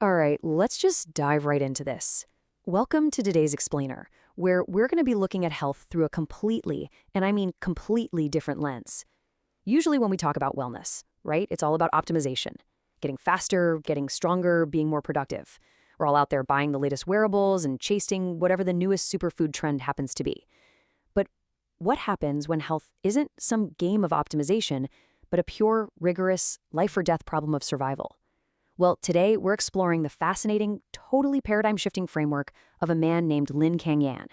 All right, let's just dive right into this. Welcome to today's Explainer, where we're going to be looking at health through a completely, and I mean completely different lens. Usually when we talk about wellness, right, it's all about optimization, getting faster, getting stronger, being more productive. We're all out there buying the latest wearables and chasing whatever the newest superfood trend happens to be. But what happens when health isn't some game of optimization, but a pure, rigorous, life or death problem of survival? Well, today we're exploring the fascinating, totally paradigm-shifting framework of a man named Lin Kangyan.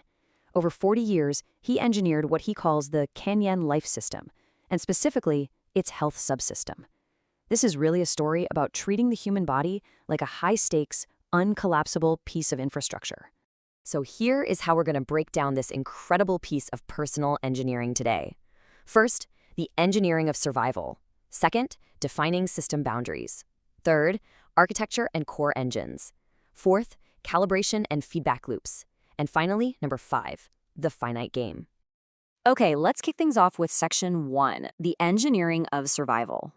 Over 40 years, he engineered what he calls the Kangyan life system, and specifically, its health subsystem. This is really a story about treating the human body like a high-stakes, uncollapsible piece of infrastructure. So here is how we're going to break down this incredible piece of personal engineering today. First, the engineering of survival. Second, defining system boundaries. Third, architecture and core engines. Fourth, calibration and feedback loops. And finally, number 5, the finite game. Okay, let's kick things off with Section 1, the engineering of survival.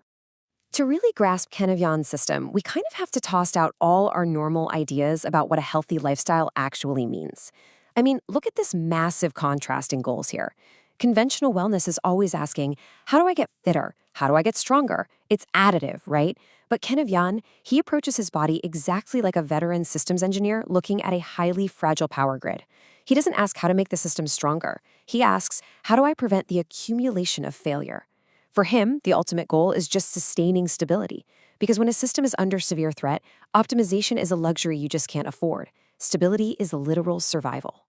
To really grasp Kangyan's system, we kind of have to toss out all our normal ideas about what a healthy lifestyle actually means. I mean, look at this massive contrast in goals here. Conventional wellness is always asking, how do I get fitter? How do I get stronger? It's additive, right? But Kangyan, he approaches his body exactly like a veteran systems engineer looking at a highly fragile power grid. He doesn't ask how to make the system stronger. He asks, how do I prevent the accumulation of failure? For him, the ultimate goal is just sustaining stability. Because when a system is under severe threat, optimization is a luxury you just can't afford. Stability is literal survival.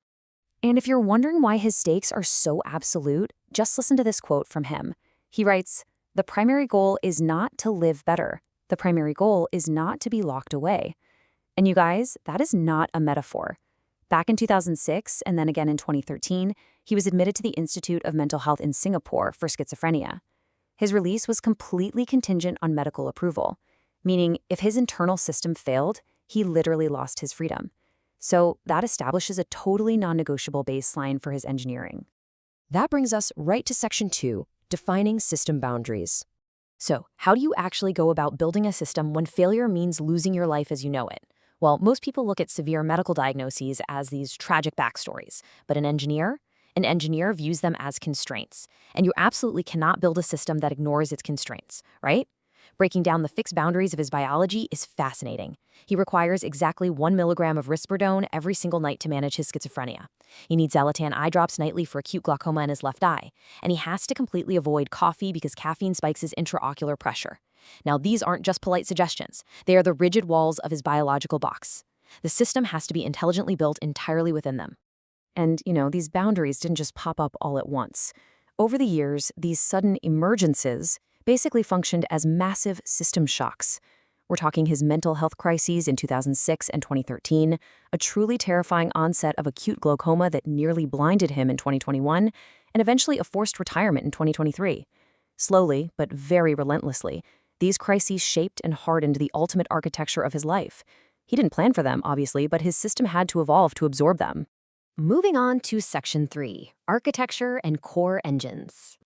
And if you're wondering why his stakes are so absolute, just listen to this quote from him. He writes, "The primary goal is not to live better. The primary goal is not to be locked away." And you guys, that is not a metaphor. Back in 2006, and then again in 2013, he was admitted to the Institute of Mental Health in Singapore for schizophrenia. His release was completely contingent on medical approval, meaning if his internal system failed, he literally lost his freedom. So that establishes a totally non-negotiable baseline for his engineering. That brings us right to Section 2, defining system boundaries. So, how do you actually go about building a system when failure means losing your life as you know it? Well, most people look at severe medical diagnoses as these tragic backstories, but an engineer views them as constraints. And you absolutely cannot build a system that ignores its constraints, right? Breaking down the fixed boundaries of his biology is fascinating. He requires exactly 1 milligram of risperidone every single night to manage his schizophrenia. He needs Zolotan eye drops nightly for acute glaucoma in his left eye. And he has to completely avoid coffee because caffeine spikes his intraocular pressure. Now, these aren't just polite suggestions. They are the rigid walls of his biological box. The system has to be intelligently built entirely within them. And, these boundaries didn't just pop up all at once. Over the years, these sudden emergences basically functioned as massive system shocks. We're talking his mental health crises in 2006 and 2013, a truly terrifying onset of acute glaucoma that nearly blinded him in 2021, and eventually a forced retirement in 2023. Slowly, but very relentlessly, these crises shaped and hardened the ultimate architecture of his life. He didn't plan for them, obviously, but his system had to evolve to absorb them. Moving on to Section 3, architecture and core engines.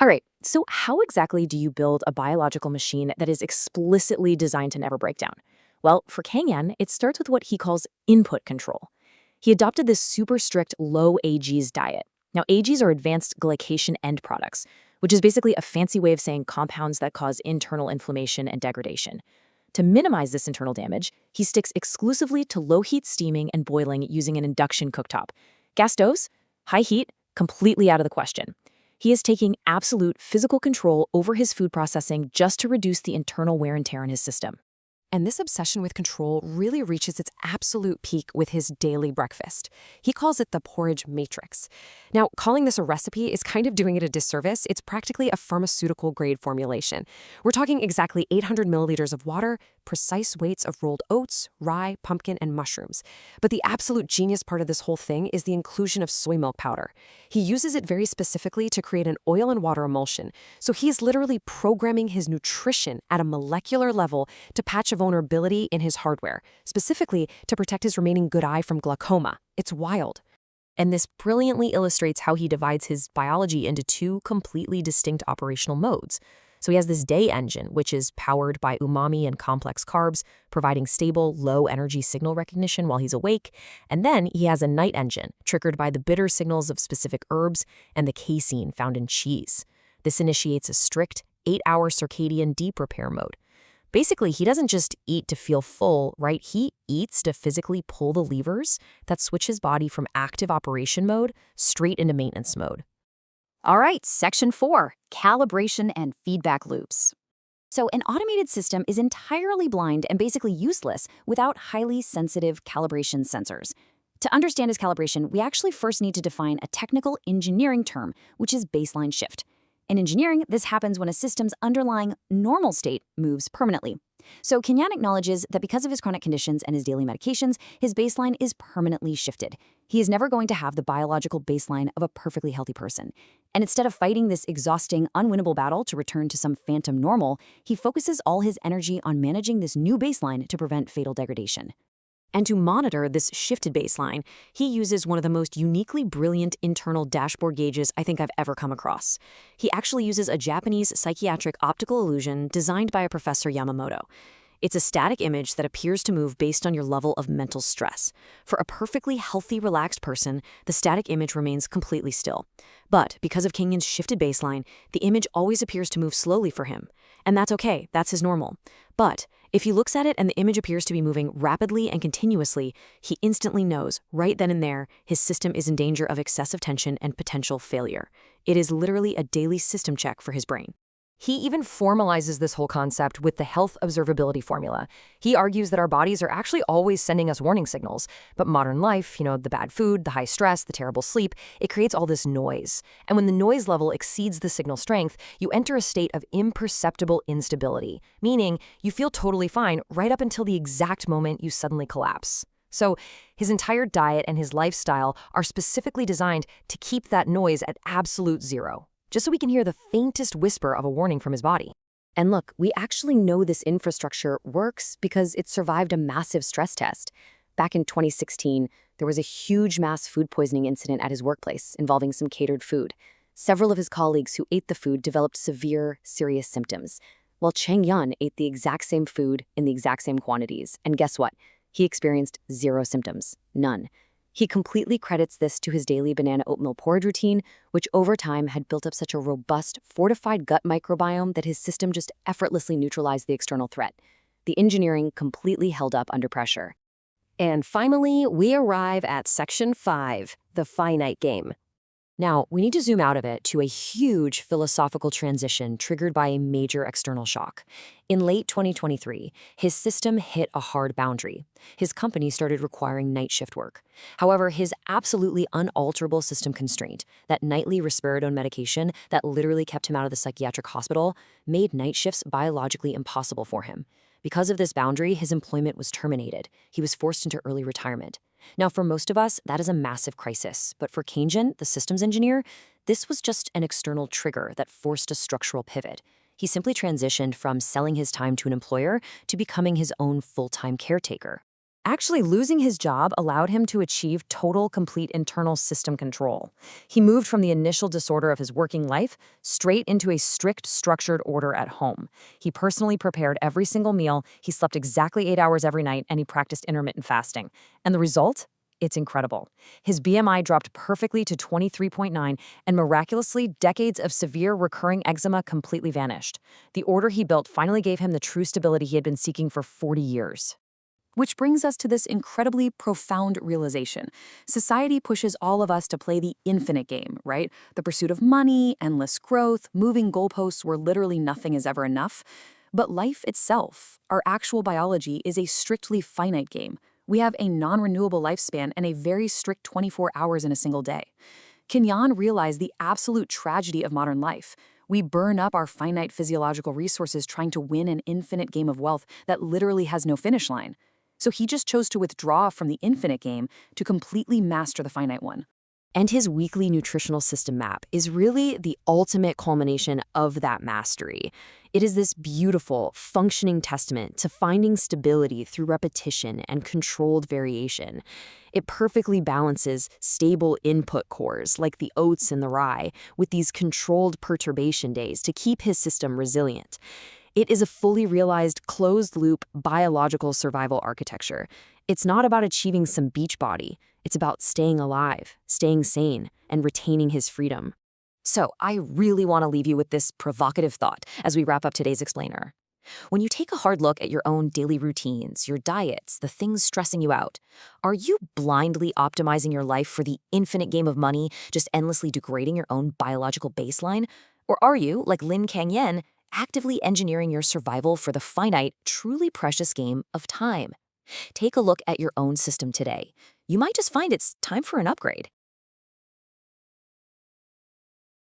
All right, so how exactly do you build a biological machine that is explicitly designed to never break down? Well, for Kangyan, it starts with what he calls input control. He adopted this super strict low AGs diet. Now, AGs are advanced glycation end products, which is basically a fancy way of saying compounds that cause internal inflammation and degradation. To minimize this internal damage, he sticks exclusively to low-heat steaming and boiling using an induction cooktop. Gas stoves? High heat? Completely out of the question. He is taking absolute physical control over his food processing just to reduce the internal wear and tear in his system. And this obsession with control really reaches its absolute peak with his daily breakfast. He calls it the porridge matrix. Now, calling this a recipe is kind of doing it a disservice. It's practically a pharmaceutical-grade formulation. We're talking exactly 800 milliliters of water, precise weights of rolled oats, rye, pumpkin, and mushrooms. But the absolute genius part of this whole thing is the inclusion of soy milk powder. He uses it very specifically to create an oil and water emulsion. So he is literally programming his nutrition at a molecular level to patch a vulnerability in his hardware, specifically to protect his remaining good eye from glaucoma. It's wild. And this brilliantly illustrates how he divides his biology into two completely distinct operational modes. So he has this day engine, which is powered by umami and complex carbs, providing stable, low-energy signal recognition while he's awake. And then he has a night engine, triggered by the bitter signals of specific herbs and the casein found in cheese. This initiates a strict 8-hour circadian deep repair mode. Basically, he doesn't just eat to feel full, right? He eats to physically pull the levers that switch his body from active operation mode straight into maintenance mode. All right, section 4, calibration and feedback loops. So an automated system is entirely blind and basically useless without highly sensitive calibration sensors. To understand his calibration, we actually first need to define a technical engineering term, which is baseline shift. In engineering, this happens when a system's underlying normal state moves permanently. So Kenyan acknowledges that because of his chronic conditions and his daily medications, his baseline is permanently shifted. He is never going to have the biological baseline of a perfectly healthy person. And instead of fighting this exhausting, unwinnable battle to return to some phantom normal, he focuses all his energy on managing this new baseline to prevent fatal degradation. And to monitor this shifted baseline, he uses one of the most uniquely brilliant internal dashboard gauges I think I've ever come across. He actually uses a Japanese psychiatric optical illusion designed by a Professor Yamamoto. It's a static image that appears to move based on your level of mental stress. For a perfectly healthy, relaxed person, the static image remains completely still. But because of Kenyan's shifted baseline, the image always appears to move slowly for him. And that's okay, that's his normal. But if he looks at it and the image appears to be moving rapidly and continuously, he instantly knows, right then and there, his system is in danger of excessive tension and potential failure. It is literally a daily system check for his brain. He even formalizes this whole concept with the health observability formula. He argues that our bodies are actually always sending us warning signals, but modern life, the bad food, the high stress, the terrible sleep, it creates all this noise. And when the noise level exceeds the signal strength, you enter a state of imperceptible instability, meaning you feel totally fine right up until the exact moment you suddenly collapse. So his entire diet and his lifestyle are specifically designed to keep that noise at absolute zero, just so we can hear the faintest whisper of a warning from his body. And look, we actually know this infrastructure works because it survived a massive stress test. Back in 2016, there was a huge mass food poisoning incident at his workplace involving some catered food. Several of his colleagues who ate the food developed severe, serious symptoms, while Cheng Yan ate the exact same food in the exact same quantities. And guess what? He experienced zero symptoms, none. He completely credits this to his daily banana oatmeal porridge routine, which over time had built up such a robust, fortified gut microbiome that his system just effortlessly neutralized the external threat. The engineering completely held up under pressure. And finally, we arrive at section 5, the finite game. Now, we need to zoom out of it to a huge philosophical transition triggered by a major external shock. In late 2023, his system hit a hard boundary. His company started requiring night shift work. However, his absolutely unalterable system constraint, that nightly risperidone medication that literally kept him out of the psychiatric hospital, made night shifts biologically impossible for him. Because of this boundary, his employment was terminated. He was forced into early retirement. Now, for most of us, that is a massive crisis. But for Kenyan, the systems engineer, this was just an external trigger that forced a structural pivot. He simply transitioned from selling his time to an employer to becoming his own full-time caretaker. Actually, losing his job allowed him to achieve total, complete internal system control. He moved from the initial disorder of his working life straight into a strict, structured order at home. He personally prepared every single meal, he slept exactly 8 hours every night, and he practiced intermittent fasting. And the result? It's incredible. His BMI dropped perfectly to 23.9, and miraculously, decades of severe recurring eczema completely vanished. The order he built finally gave him the true stability he had been seeking for 40 years. Which brings us to this incredibly profound realization. Society pushes all of us to play the infinite game, right? The pursuit of money, endless growth, moving goalposts where literally nothing is ever enough. But life itself, our actual biology, is a strictly finite game. We have a non-renewable lifespan and a very strict 24 hours in a single day. Kenyan realized the absolute tragedy of modern life. We burn up our finite physiological resources trying to win an infinite game of wealth that literally has no finish line. So he just chose to withdraw from the infinite game to completely master the finite one. And his weekly nutritional system map is really the ultimate culmination of that mastery. It is this beautiful, functioning testament to finding stability through repetition and controlled variation. It perfectly balances stable input cores like the oats and the rye with these controlled perturbation days to keep his system resilient. It is a fully realized closed-loop biological survival architecture. It's not about achieving some beach body. It's about staying alive, staying sane, and retaining his freedom. So I really want to leave you with this provocative thought as we wrap up today's explainer. When you take a hard look at your own daily routines, your diets, the things stressing you out, are you blindly optimizing your life for the infinite game of money, just endlessly degrading your own biological baseline? Or are you, like Lin Kangyan, actively engineering your survival for the finite, truly precious game of time? Take a look at your own system today. You might just find it's time for an upgrade.